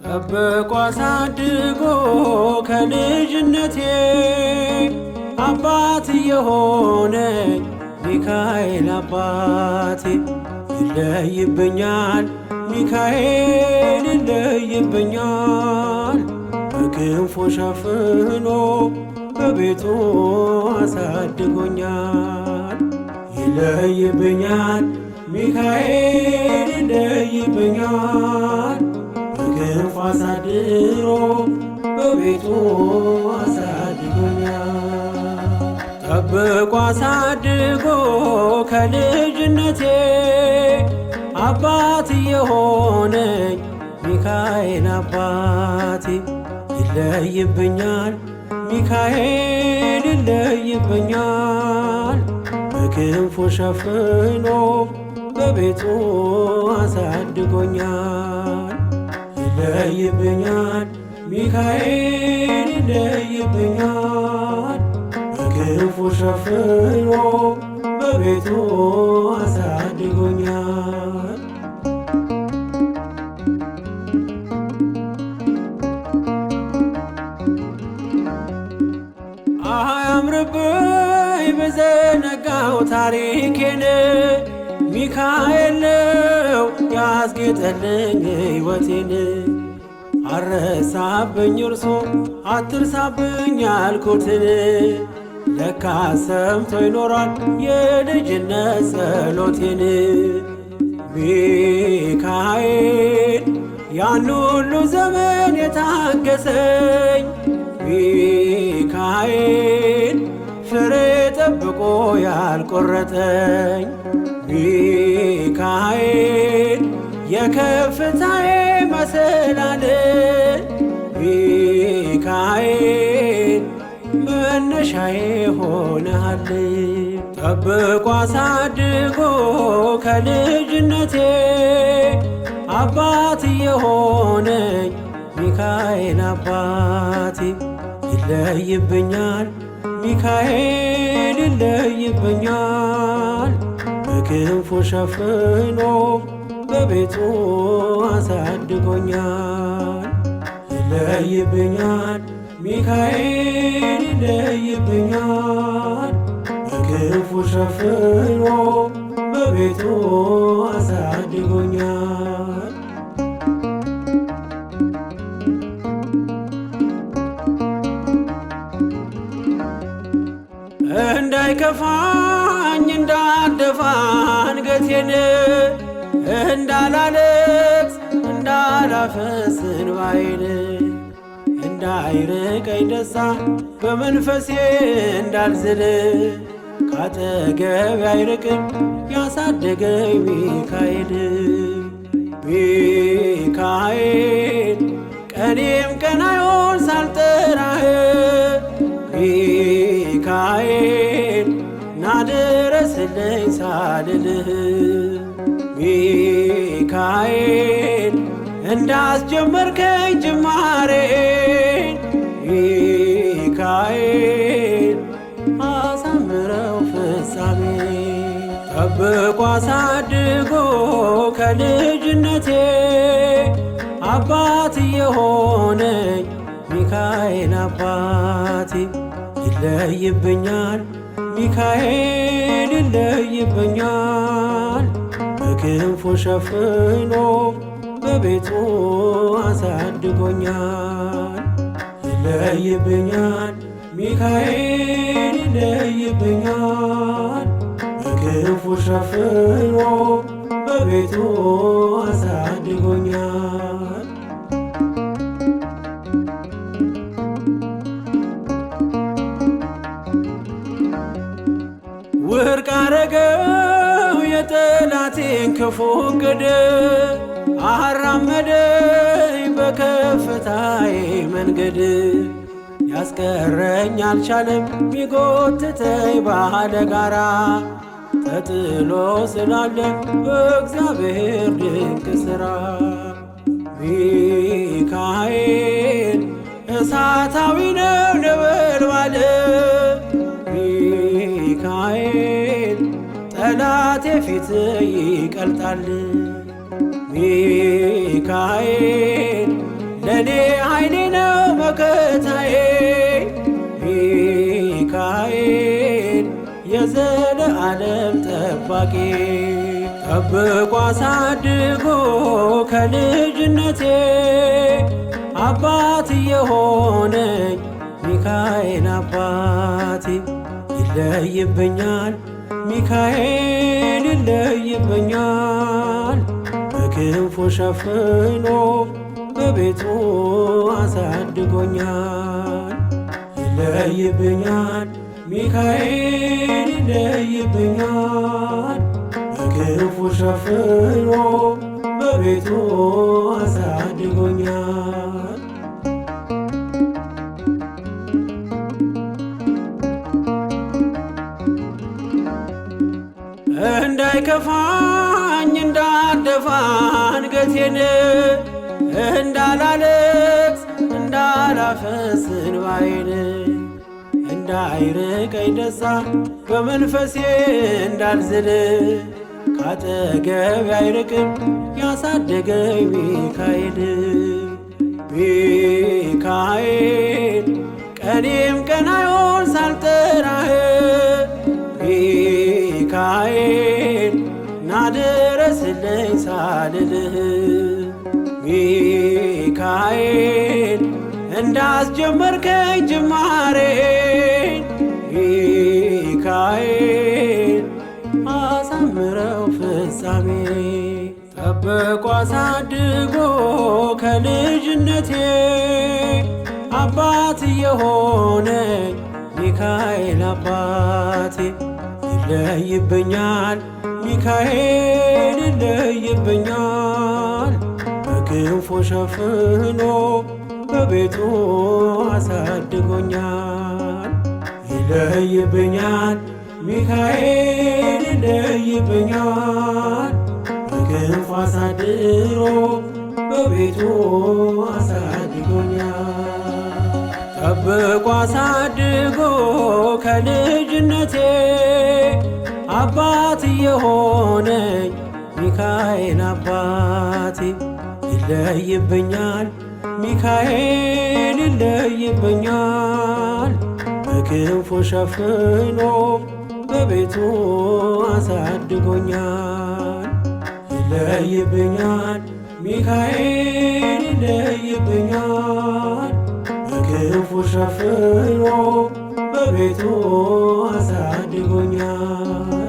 ጠብቆ አሳድጎ ከልጅነቴ አባት የሆነኝ ሚካኤል አባቴ ይለይብኛል፣ ሚካኤል ይለይብኛል። በክንፉ ሸፍኖ በቤቱ አሳድጎኛል። ይለይብኛል፣ ሚካኤል ይለይብኛል። በክንፉ አሳድሮ በቤቱ አሳድጎኛል። ጠብቆ አሳድጎ ከልጅነቴ አባት የሆነኝ ሚካኤል አባቴ ይለይብኛል፣ ሚካኤል ይለይብኛል። በክንፉ ሸፍኖ በቤቱ አሳድጎኛል። ይለይብኛል፣ ሚካኤል ይለይብኛል። በክንፉ ሸፍኖ በቤቱ አሳድጎኛል። አያምርብኝ በዘነጋው ታሪኬን ሚካኤል ነው ያስጌጠልኝ ሕይወቴን። አረሳብኝ እርሶ አትርሳብኝ ያልኩትን ለካ ሰምቶ ይኖራል የልጅነት ጸሎቴን። ሚካኤል ያን ሁሉ ዘመን የታገሰኝ ሚካኤል ፍሬ ጠብቆ ያልቆረጠኝ ሚካኤል የከፍታዬ መሰላል ሚካኤል መነሻዬ ሆነሃል። ጠብቆ አሳድጎ ከልጅነቴ አባት የሆነኝ ሚካኤል አባቴ ይለይብኛል፣ ሚካኤል ይለይብኛል። በክንፉ ሸፍኖ በቤቱ አሳድጎኛል። ይለይብኛል፣ ሚካኤል ይለይብኛል። በክንፉ ሸፍኖ በቤቱ አሳድጎኛል። እንዳይከፋኝ እንዳልደፋ አንገቴን እንዳላለቅስ እንዳላፈስ እንባዬን እንዳይርቀኝ ደስታ በመንፈሴ እንዳልዝል ካጠገቤ አይርቅም ያሳደገኝ ሚካኤል። ሚካኤል ቀኔም ቀናዮን ሳልጠራህ ሚካኤል ናድረስልኝ ሳልልህ ሚካኤል እንዳስጀመርከኝ ጅማሬን ሚካኤል አሳምረው ፍጻሜ። ጠብቆ አሳድጎ ከልጅነቴ አባት የሆነኝ ሚካኤል አባቴ ይለይብኛል፣ ሚካኤል ይለይብኛል። በክንፉ ሸፍኖ በቤቱ አሳድጎኛል። ይለይብኛል፣ ሚካኤል ይለይብኛል። በክንፉ ሸፍኖ በቤቱ አሳድጎኛል። ውድቅ አረገው የጠላቴን ክፉ ዕቅድ አራመደኝ በከፍታዬ መንገድ ያስቀረኝ አልቻለም ሚጎትተኝ ባለ ጋራ ተጥሎ ስላለ በእግዚአብሔር ድንቅ ሥራ ሚካኤል እሳታዊ ነው ነበልባል ሚካኤል ጠላቴ ፊት ይቀልጣል ሚካኤል ለኔ ኃይሌ ነው መከታዬ ሚካኤል የዘለዓለም ጠባቂ ጠብቆ አሳድጎ ከልጅነቴ አባት የሆነኝ ሚካኤል አባቴ ይለይብኛል ሚካኤል ይለይብኛል በክንፉ ሸፍኖ በቤቱ አሳድጎኛል ይለይብኛል ሚካኤል ይለይብኛል በክንፉ ሸፍኖ በቤቱ አሳድጎኛል እንዳይከፋኝ እንዳልደፋ አንገቴን እንዳላለቅስ እንዳላፈስ እንባዬን እንዳይርቀኝ ደስታ በመንፈሴ እንዳልዝል ካጠገቤ አይርቅም ያሳደገኝ ሚካኤል ሚካኤል ቀኔም ቀን አይሆን ሳልጠራህ ሚካኤል ናድረስልኝ ሳልልህ ሚካኤል እንዳስጀመርከኝ ጅማሬን ሚካኤል አሳምረው ፍጻሜ ጠብቆ አሳድጎ ከልጅነቴ አባት የሆነኝ ሚካኤል አባቴ ይለይብኛል ሚካኤል ይለይብኛል በክንፉ ሸፍኖ በቤቱ አሳድጎኛል ይለይብኛል ሚካኤል ይለይብኛል በክንፉ አሳድሮ በቤቱ አሳድጎኛል ጠብቆ አሳድጎ ከልጅነቴ አባት የሆነኝ ሚካኤል አባቴ ይለይብኛል ሚካኤል ይለይብኛል በክንፉ ሸፍኖ በቤቱ አሳድጎኛል ይለይብኛል ሚካኤል ይለይብኛል በክንፉ ሸፍኖ በቤቱ አሳድጎኛል